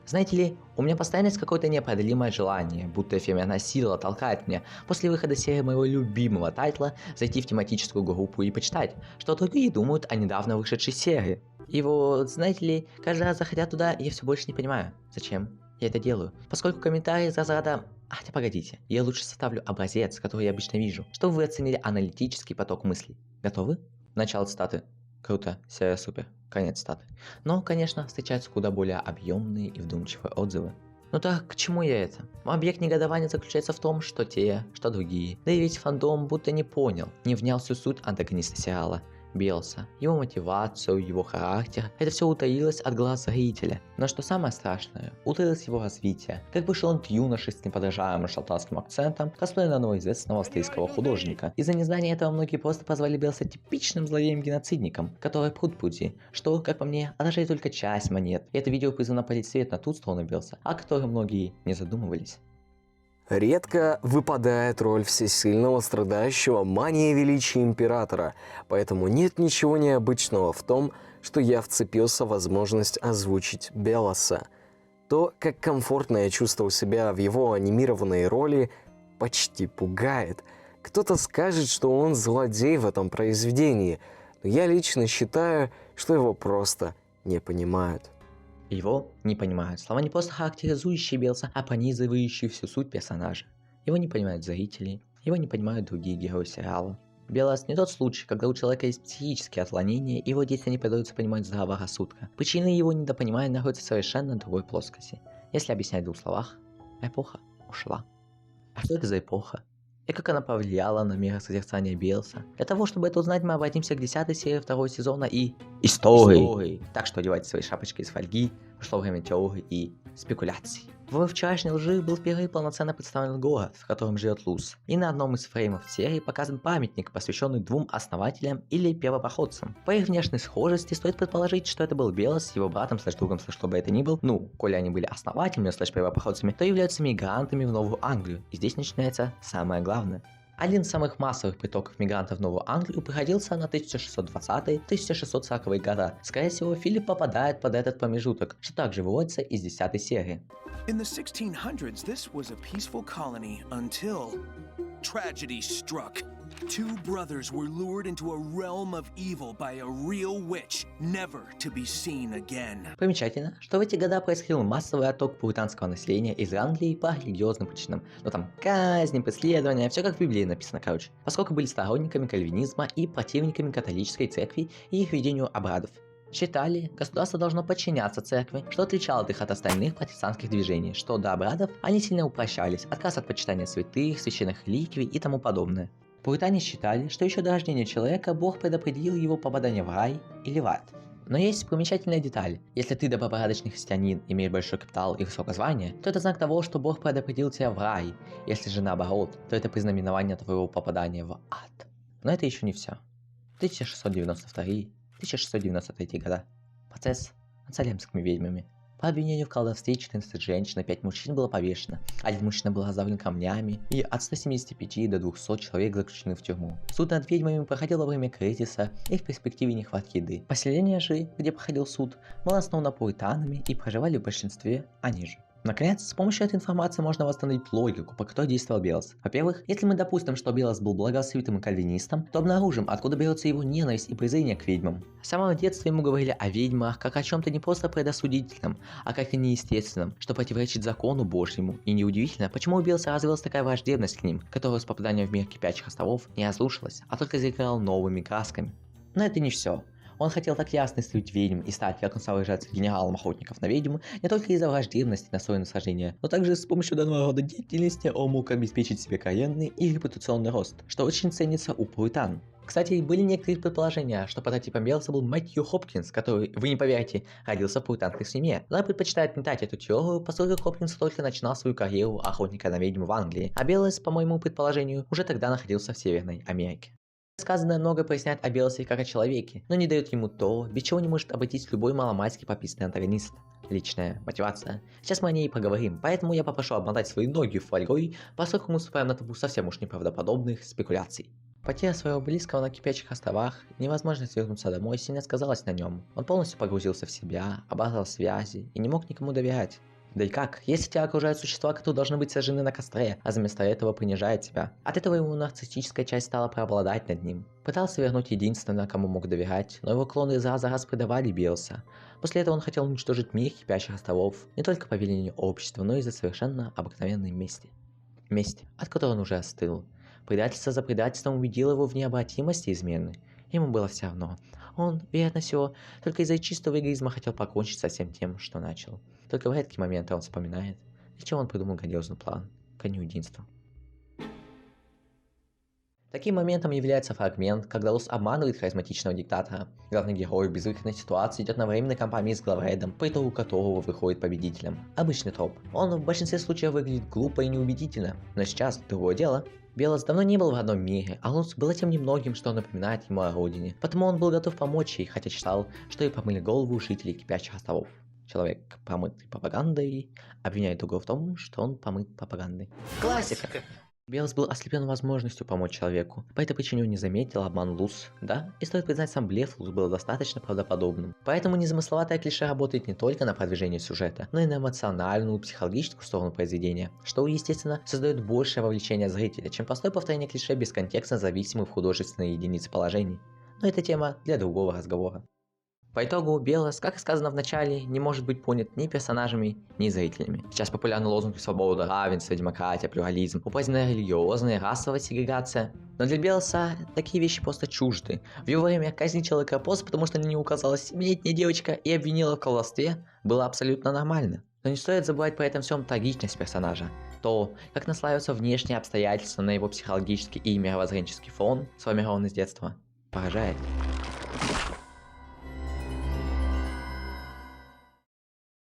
Знаете ли, у меня постоянно есть какое-то непреодолимое желание, будто эфемерная сила толкает меня после выхода серии моего любимого тайтла зайти в тематическую группу и почитать, что другие думают о недавно вышедшей серии. И вот, знаете ли, каждый раз заходя туда, я все больше не понимаю, зачем я это делаю. Поскольку комментарии из разряда «Ах, погодите, я лучше составлю образец, который я обычно вижу, чтобы вы оценили аналитический поток мыслей. Готовы?» Начало цитаты. Круто, серия супер. Конец цитаты. Но, конечно, встречаются куда более объемные и вдумчивые отзывы. Ну так, к чему я это? Объект негодования заключается в том, что те, что другие. Да и ведь фандом будто не понял, не внял всю суть антагониста сериала. Белса, его мотивацию, его характер, это все утаилось от глаз зрителя. Но что самое страшное, утаилось его развитие. Как бы шел он юношей с неподражаемым шотландским акцентом, косплея на одного известного австрийского художника. Из-за незнания этого многие просто позвали Белса типичным злодеем-геноцидником, который пруд-пруди, что, как по мне, отражает только часть монет. И это видео призвано полить свет на ту сторону Белса, о которой многие не задумывались. Редко выпадает роль всесильного страдающего манией величия императора, поэтому нет ничего необычного в том, что я вцепился в возможность озвучить Белоса. То, как комфортно я чувствовал себя в его анимированной роли, почти пугает. Кто-то скажет, что он злодей в этом произведении, но я лично считаю, что его просто не понимают. Его не понимают. Слова не просто характеризующие Белса, а пронизывающие всю суть персонажа. Его не понимают зрители, его не понимают другие герои сериала. Белос не тот случай, когда у человека есть психические отклонения, и его действия не поддаются понимать здравого рассудка. Причина его недопонимания находится в совершенно другой плоскости. Если объяснять в двух словах, эпоха ушла. А что это за эпоха? И как она повлияла на миросозерцание Белса? Для того, чтобы это узнать, мы обратимся к 10 серии 2 сезона и истории. Так что одевайте свои шапочки из фольги, пришло время теорий и спекуляций. В вчерашней лжи был впервые полноценно представлен город, в котором живет Луз. И на одном из фреймов серии показан памятник, посвященный двум основателям или первопроходцам. По их внешней схожести стоит предположить, что это был Белос с его братом /другом, что бы это ни был. Ну, коли они были основателями /первопроходцами, то являются мигрантами в Новую Англию. И здесь начинается самое главное. Один из самых массовых притоков мигрантов в Новую Англию приходился на 1620-1640 года. Скорее всего, Филипп попадает под этот промежуток, что также выводится из 10 серии. In the 1600s, this was a peaceful colony until tragedy struck. Two brothers were lured into a realm of evil by a real witch, never to be seen again. Примечательно, что в эти годы происходил массовый отток пуританского населения из Англии по религиозным причинам. Но там казни, преследования, все как в Библии написано, короче. Поскольку были сторонниками кальвинизма и противниками католической церкви и их ведению обрядов. Считали, государство должно подчиняться церкви, что отличало их от остальных протестантских движений, что до обрядов они сильно упрощались, отказ от почитания святых, священных реликвий и тому подобное. Пуритане считали, что еще до рождения человека Бог предопределил его попадание в рай или в ад. Но есть примечательная деталь. Если ты добропорядочный христианин, имеешь большой капитал и высокое звание, то это знак того, что Бог предопределил тебя в рай. Если же наоборот, то это признаменование твоего попадания в ад. Но это еще не все. 1692-1693 года. Процесс над салемскими ведьмами. По обвинению в колдовстве 14 женщин и 5 мужчин было повешено. Один мужчина был раздавлен камнями, и от 175 до 200 человек заключены в тюрьму. Суд над ведьмами проходил во время кризиса и в перспективе нехватки еды. Поселение же, где проходил суд, было основано пуританами и проживали в большинстве они же. Наконец, с помощью этой информации можно восстановить логику, по которой действовал Белос. Во-первых, если мы допустим, что Белос был благосвитым кальвинистом, то обнаружим, откуда берется его ненависть и презрение к ведьмам. С самого детства ему говорили о ведьмах как о чем-то не просто предосудительном, а как и неестественном, что противоречит закону Божьему. И неудивительно, почему у Белоса развилась такая враждебность к ним, которая с попаданием в мир кипячих островов не разрушилась, а только заиграла новыми красками. Но это не все. Он хотел так ясно исследовать ведьм и стать, как он сам выражается, генералом охотников на ведьм, не только из-за враждебности на свое насаждение, но также с помощью данного рода деятельности он мог обеспечить себе карьерный и репутационный рост, что очень ценится у пуритан. Кстати, были некоторые предположения, что прототипом Белоса был Мэтью Хопкинс, который, вы не поверите, родился в пуританской семье. Но я предпочитаю отметать эту теорию, поскольку Хопкинс только начинал свою карьеру охотника на ведьм в Англии, а Белос, по моему предположению, уже тогда находился в Северной Америке. Сказанное много поясняет о Белосе как о человеке, но не дает ему то, без чего не может обойтись любой маломальски пописанный антагонист. Личная мотивация. Сейчас мы о ней поговорим, поэтому я попрошу обмотать свои ноги фольгой, поскольку мы вступаем на табу совсем уж неправдоподобных спекуляций. Потеря своего близкого на кипячих островах, невозможность вернуться домой сильно сказалась на нем. Он полностью погрузился в себя, оборвал связи и не мог никому доверять. Да и как, если тебя окружают существа, которые должны быть сожжены на костре, а вместо этого принижает тебя? От этого его нарциссическая часть стала преобладать над ним. Пытался вернуть единственного, кому мог доверять, но его клоны раз за раз предавали Биоса. После этого он хотел уничтожить мир Кипящих островов, не только по велению общества, но и из-за совершенно обыкновенной мести. Месть, от которой он уже остыл. Предательство за предательством убедило его в необратимости измены. Ему было все равно. Он, вероятно всего, только из-за чистого эгоизма хотел покончить со всем тем, что начал. Только в редкие моменты он вспоминает, для чего он придумал грандиозный план – коню единства. Таким моментом является фрагмент, когда Лус обманывает харизматичного диктатора. Главный герой в безвыходной ситуации идет на временной кампании с главредом, по итогу которого выходит победителем. Обычный троп. Он в большинстве случаев выглядит глупо и неубедительно, но сейчас другое дело. Белос давно не был в одном мире, а Лус было тем немногим, что напоминает ему о родине. Потому он был готов помочь ей, хотя считал, что и помыли голову жителей Кипящих островов. Человек, помытый пропагандой, обвиняет другого в том, что он помыт пропагандой. Классика! Белос был ослеплен возможностью помочь человеку, по этой причине он не заметил обман Лус, да? И стоит признать, сам блеф Лус был достаточно правдоподобным. Поэтому незамысловатое клише работает не только на продвижение сюжета, но и на эмоциональную, психологическую сторону произведения, что, естественно, создает большее вовлечение зрителя, чем простое повторение клише без контекста зависимых в художественной единице положений. Но это тема для другого разговора. По итогу, Белос, как и сказано в начале, не может быть понят ни персонажами, ни зрителями. Сейчас популярны лозунги свобода, равенство, демократия, плюрализм, упраздненная религиозная, расовая сегрегация. Но для Белоса такие вещи просто чужды. В его время казнить человека просто потому, что не указала 7-летняя девочка и обвинила в колдовстве, было абсолютно нормально. Но не стоит забывать при этом всем трагичность персонажа. То, как наслаиваются внешние обстоятельства на его психологический и мировоззренческий фон, сформированный с детства, поражает.